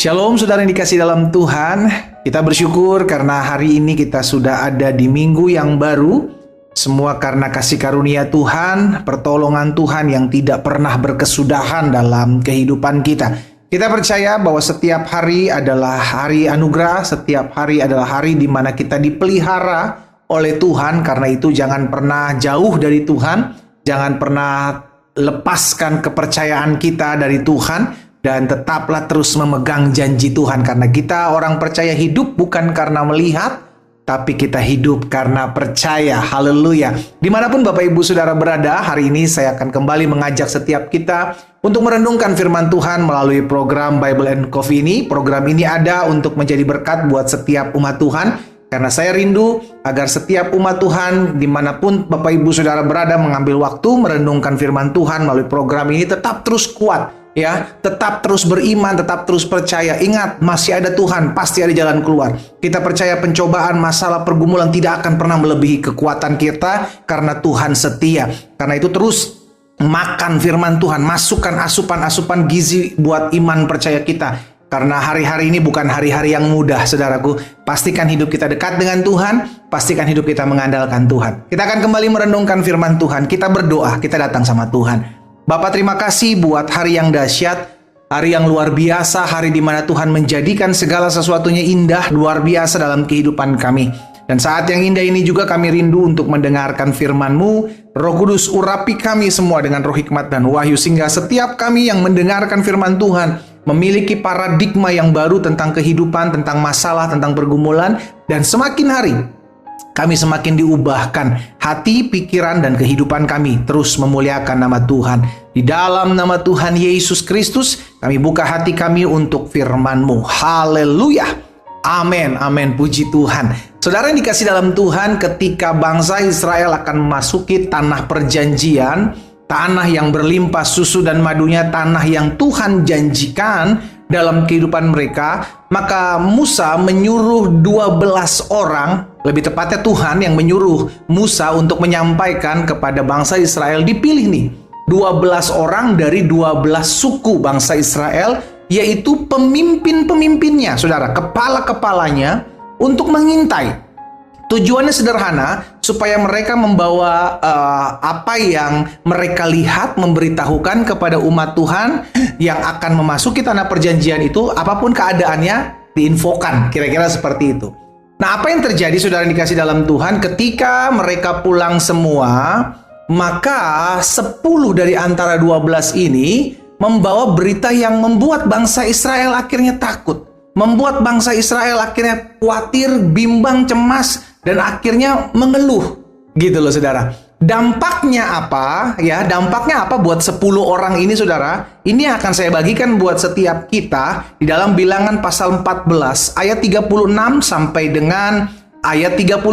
Shalom saudara yang dikasih dalam Tuhan. Kita bersyukur karena hari ini kita sudah ada di minggu yang baru. Semua karena kasih karunia Tuhan, pertolongan Tuhan yang tidak pernah berkesudahan dalam kehidupan kita. Kita percaya bahwa setiap hari adalah hari anugerah, setiap hari adalah hari di mana kita dipelihara oleh Tuhan. Karena itu jangan pernah jauh dari Tuhan, jangan pernah lepaskan kepercayaan kita dari Tuhan. Dan tetaplah terus memegang janji Tuhan. Karena kita orang percaya hidup bukan karena melihat, tapi kita hidup karena percaya. Haleluya. Dimanapun Bapak Ibu Saudara berada, hari ini saya akan kembali mengajak setiap kita untuk merenungkan firman Tuhan melalui program Bible and Coffee ini. Program ini ada untuk menjadi berkat buat setiap umat Tuhan. Karena saya rindu agar setiap umat Tuhan dimanapun Bapak Ibu Saudara berada mengambil waktu merenungkan firman Tuhan melalui program ini tetap terus kuat. Ya, tetap terus beriman, tetap terus percaya. Ingat, masih ada Tuhan, pasti ada jalan keluar. Kita percaya pencobaan, masalah, pergumulan tidak akan pernah melebihi kekuatan kita karena Tuhan setia. Karena itu terus makan firman Tuhan, masukkan asupan-asupan gizi buat iman percaya kita. Karena hari-hari ini bukan hari-hari yang mudah, saudaraku. Pastikan hidup kita dekat dengan Tuhan, pastikan hidup kita mengandalkan Tuhan. Kita akan kembali merenungkan firman Tuhan, kita berdoa, kita datang sama Tuhan. Bapak, terima kasih buat hari yang dahsyat, hari yang luar biasa, hari di mana Tuhan menjadikan segala sesuatunya indah, luar biasa dalam kehidupan kami. Dan saat yang indah ini juga kami rindu untuk mendengarkan firman-Mu. Roh Kudus, urapi kami semua dengan roh hikmat dan wahyu, sehingga setiap kami yang mendengarkan firman Tuhan memiliki paradigma yang baru tentang kehidupan, tentang masalah, tentang pergumulan, dan semakin hari kami semakin diubahkan hati, pikiran, dan kehidupan kami terus memuliakan nama Tuhan. Di dalam nama Tuhan Yesus Kristus, kami buka hati kami untuk firman-Mu. Haleluya. Amin. Amin. Puji Tuhan. Saudara yang dikasih dalam Tuhan, ketika bangsa Israel akan memasuki tanah perjanjian, tanah yang berlimpah susu dan madunya, tanah yang Tuhan janjikan dalam kehidupan mereka, maka Musa menyuruh 12 orang, lebih tepatnya Tuhan yang menyuruh Musa untuk menyampaikan kepada bangsa Israel, dipilih nih 12 orang dari 12 suku bangsa Israel, yaitu pemimpin-pemimpinnya, saudara, kepala-kepalanya, untuk mengintai. Tujuannya sederhana, supaya mereka membawa apa yang mereka lihat, memberitahukan kepada umat Tuhan yang akan memasuki tanah perjanjian itu, apapun keadaannya, diinfokan, kira-kira seperti itu. Nah, apa yang terjadi, saudara yang dikasih dalam Tuhan, ketika mereka pulang semua, maka 10 dari antara 12 ini membawa berita yang membuat bangsa Israel akhirnya takut. Membuat bangsa Israel akhirnya khawatir, bimbang, cemas, dan akhirnya mengeluh. Gitu loh, saudara. Dampaknya apa? Ya, dampaknya apa buat 10 orang ini, saudara? Ini akan saya bagikan buat setiap kita di dalam Bilangan pasal 14 ayat 36 sampai dengan ayat 38.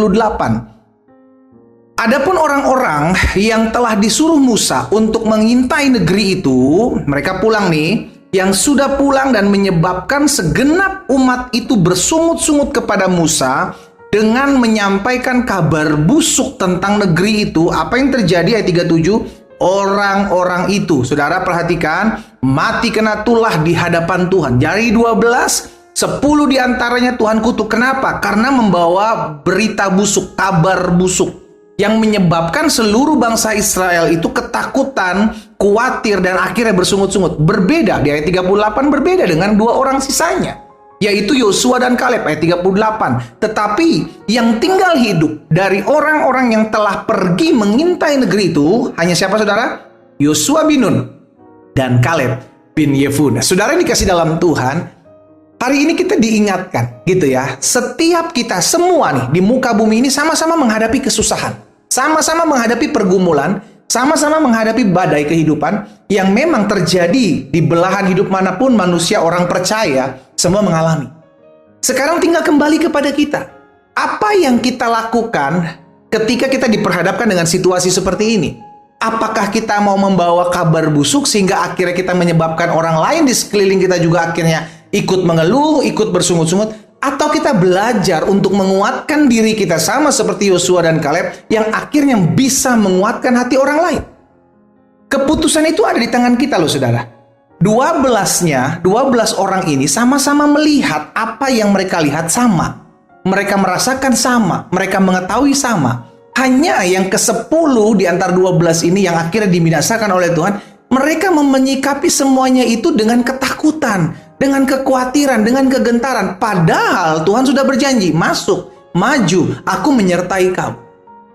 Adapun orang-orang yang telah disuruh Musa untuk mengintai negeri itu, mereka pulang nih, yang sudah pulang dan menyebabkan segenap umat itu bersungut-sungut kepada Musa dengan menyampaikan kabar busuk tentang negeri itu. Apa yang terjadi ayat 37? Orang-orang itu, saudara perhatikan, mati kena tulah di hadapan Tuhan. Dari 12, 10 diantaranya Tuhan kutuk. Kenapa? Karena membawa berita busuk, kabar busuk, yang menyebabkan seluruh bangsa Israel itu ketakutan, khawatir, dan akhirnya bersungut-sungut. Berbeda, di ayat 38 berbeda dengan 2 orang sisanya, yaitu Yosua dan Kaleb, ayat 38. Tetapi yang tinggal hidup dari orang-orang yang telah pergi mengintai negeri itu, hanya siapa, saudara? Yosua bin Nun dan Kaleb bin Yefune. Saudara yang dikasih dalam Tuhan, hari ini kita diingatkan gitu ya, setiap kita semua nih di muka bumi ini sama-sama menghadapi kesusahan, sama-sama menghadapi pergumulan, sama-sama menghadapi badai kehidupan yang memang terjadi di belahan hidup manapun manusia orang percaya, semua mengalami. Sekarang tinggal kembali kepada kita. Apa yang kita lakukan ketika kita diperhadapkan dengan situasi seperti ini? Apakah kita mau membawa kabar busuk sehingga akhirnya kita menyebabkan orang lain di sekeliling kita juga akhirnya ikut mengeluh, ikut bersungut-sungut? Atau kita belajar untuk menguatkan diri kita sama seperti Yosua dan Kaleb yang akhirnya bisa menguatkan hati orang lain? Keputusan itu ada di tangan kita loh, saudara. 12 orang ini sama-sama melihat apa yang mereka lihat sama. Mereka merasakan sama, mereka mengetahui sama. Hanya yang ke-10 di antara 12 ini yang akhirnya dibinasakan oleh Tuhan, mereka menyikapi semuanya itu dengan ketakutan, dengan kekhawatiran, dengan kegentaran. Padahal Tuhan sudah berjanji, masuk, maju, aku menyertai kamu.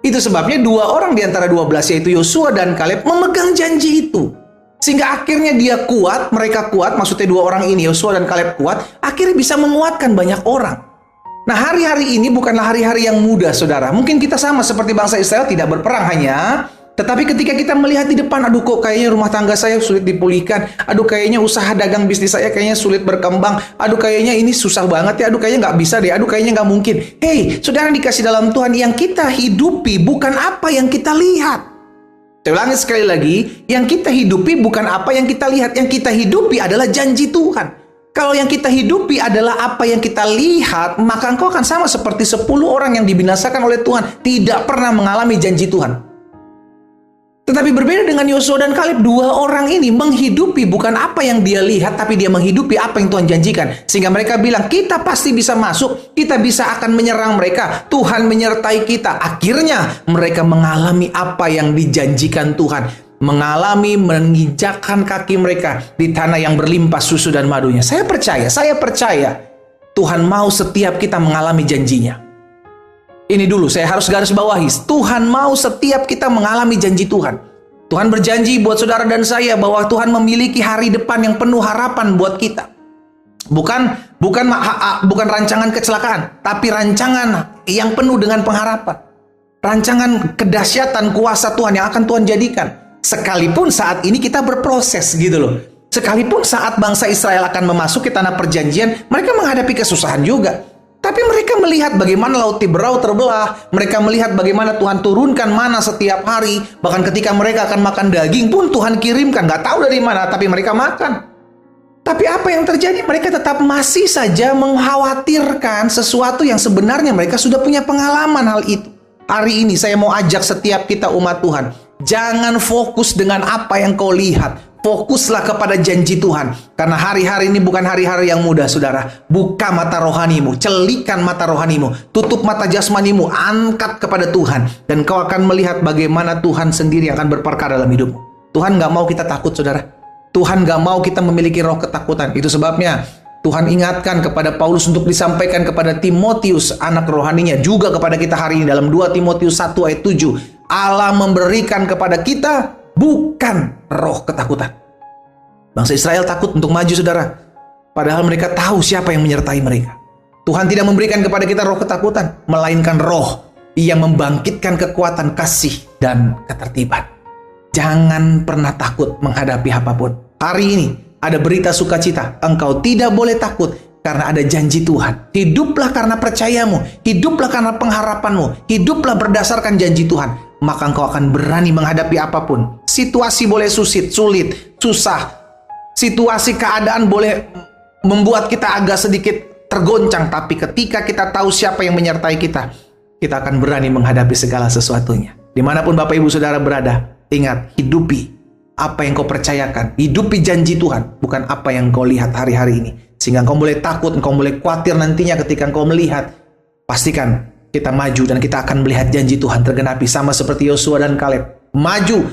Itu sebabnya 2 orang di antara 12 yaitu Yosua dan Kaleb memegang janji itu. Sehingga akhirnya dia kuat, mereka kuat, maksudnya 2 orang ini, Yosua dan Kaleb kuat, akhirnya bisa menguatkan banyak orang. Nah, hari-hari ini bukanlah hari-hari yang mudah, saudara. Mungkin kita sama seperti bangsa Israel, tidak berperang hanya. Tetapi ketika kita melihat di depan, aduh kok kayaknya rumah tangga saya sulit dipulihkan. Aduh kayaknya usaha dagang bisnis saya kayaknya sulit berkembang. Aduh kayaknya ini susah banget ya. Aduh kayaknya nggak bisa deh. Aduh kayaknya nggak mungkin. Hei, saudara dikasih dalam Tuhan, yang kita hidupi bukan apa yang kita lihat. Saya ulangi sekali lagi, yang kita hidupi bukan apa yang kita lihat. Yang kita hidupi adalah janji Tuhan. Kalau yang kita hidupi adalah apa yang kita lihat, maka engkau akan sama seperti 10 orang yang dibinasakan oleh Tuhan, tidak pernah mengalami janji Tuhan. Tetapi berbeda dengan Yosua dan Kaleb, 2 orang ini menghidupi bukan apa yang dia lihat, tapi dia menghidupi apa yang Tuhan janjikan. Sehingga mereka bilang, kita pasti bisa masuk, kita bisa akan menyerang mereka, Tuhan menyertai kita. Akhirnya mereka mengalami apa yang dijanjikan Tuhan. Mengalami, menginjakkan kaki mereka di tanah yang berlimpah susu dan madunya. Saya percaya Tuhan mau setiap kita mengalami janjinya. Ini dulu saya harus garis bawahi, Tuhan mau setiap kita mengalami janji Tuhan. Tuhan berjanji buat saudara dan saya bahwa Tuhan memiliki hari depan yang penuh harapan buat kita. Bukan rancangan kecelakaan, tapi rancangan yang penuh dengan pengharapan. Rancangan kedahsyatan kuasa Tuhan yang akan Tuhan jadikan. Sekalipun saat ini kita berproses gitu loh. Sekalipun saat bangsa Israel akan memasuki tanah perjanjian, mereka menghadapi kesusahan juga. Tapi mereka melihat bagaimana laut Tiberau terbelah. Mereka melihat bagaimana Tuhan turunkan mana setiap hari. Bahkan ketika mereka akan makan daging pun Tuhan kirimkan. Gak tahu dari mana, tapi mereka makan. Tapi apa yang terjadi? Mereka tetap masih saja mengkhawatirkan sesuatu yang sebenarnya mereka sudah punya pengalaman hal itu. Hari ini saya mau ajak setiap kita umat Tuhan. Jangan fokus dengan apa yang kau lihat. Fokuslah kepada janji Tuhan. Karena hari-hari ini bukan hari-hari yang mudah, saudara. Buka mata rohanimu, celikan mata rohanimu, tutup mata jasmanimu, angkat kepada Tuhan. Dan kau akan melihat bagaimana Tuhan sendiri akan berperkara dalam hidupmu. Tuhan gak mau kita takut, saudara. Tuhan gak mau kita memiliki roh ketakutan. Itu sebabnya Tuhan ingatkan kepada Paulus untuk disampaikan kepada Timotius, anak rohaninya, juga kepada kita hari ini dalam 2 Timotius 1 ayat 7. Allah memberikan kepada kita bukan roh ketakutan. Bangsa Israel takut untuk maju, saudara. Padahal mereka tahu siapa yang menyertai mereka. Tuhan tidak memberikan kepada kita roh ketakutan, melainkan roh yang membangkitkan kekuatan, kasih, dan ketertiban. Jangan pernah takut menghadapi apapun. Hari ini ada berita sukacita. Engkau tidak boleh takut karena ada janji Tuhan. Hiduplah karena percayamu. Hiduplah karena pengharapanmu. Hiduplah berdasarkan janji Tuhan. Maka engkau akan berani menghadapi apapun. Situasi boleh sulit, susah. Situasi keadaan boleh membuat kita agak sedikit tergoncang. Tapi ketika kita tahu siapa yang menyertai kita, kita akan berani menghadapi segala sesuatunya. Dimanapun Bapak Ibu Saudara berada, ingat, hidupi apa yang kau percayakan. Hidupi janji Tuhan, bukan apa yang kau lihat hari-hari ini. Sehingga engkau boleh takut, engkau boleh khawatir nantinya ketika engkau melihat. Pastikan kita maju dan kita akan melihat janji Tuhan tergenapi sama seperti Yosua dan Kaleb. Maju,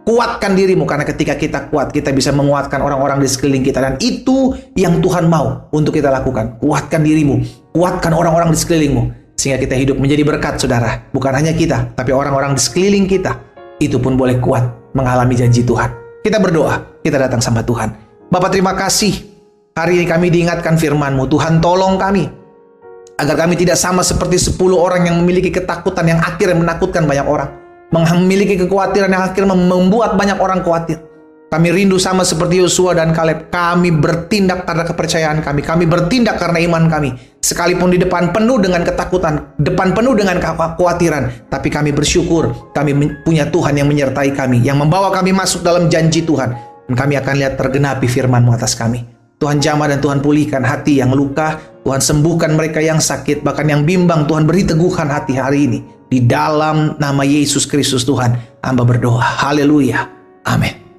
kuatkan dirimu, karena ketika kita kuat, kita bisa menguatkan orang-orang di sekeliling kita. Dan itu yang Tuhan mau untuk kita lakukan. Kuatkan dirimu, kuatkan orang-orang di sekelilingmu. Sehingga kita hidup menjadi berkat, saudara. Bukan hanya kita, tapi orang-orang di sekeliling kita. Itu pun boleh kuat mengalami janji Tuhan. Kita berdoa, kita datang sama Tuhan. Bapa, terima kasih. Hari ini kami diingatkan firman-Mu. Tuhan, tolong kami agar kami tidak sama seperti 10 orang yang memiliki ketakutan yang akhirnya menakutkan banyak orang. Memiliki kekhawatiran yang akhirnya membuat banyak orang khawatir. Kami rindu sama seperti Yosua dan Kaleb. Kami bertindak karena kepercayaan kami. Kami bertindak karena iman kami. Sekalipun di depan penuh dengan ketakutan, depan penuh dengan kekhawatiran, tapi kami bersyukur kami punya Tuhan yang menyertai kami, yang membawa kami masuk dalam janji Tuhan. Dan kami akan lihat tergenapi firman-Mu atas kami. Tuhan jamah dan Tuhan pulihkan hati yang luka. Tuhan sembuhkan mereka yang sakit, bahkan yang bimbang. Tuhan beri teguhan hati hari ini. Di dalam nama Yesus Kristus Tuhan, hamba berdoa. Haleluya. Amin.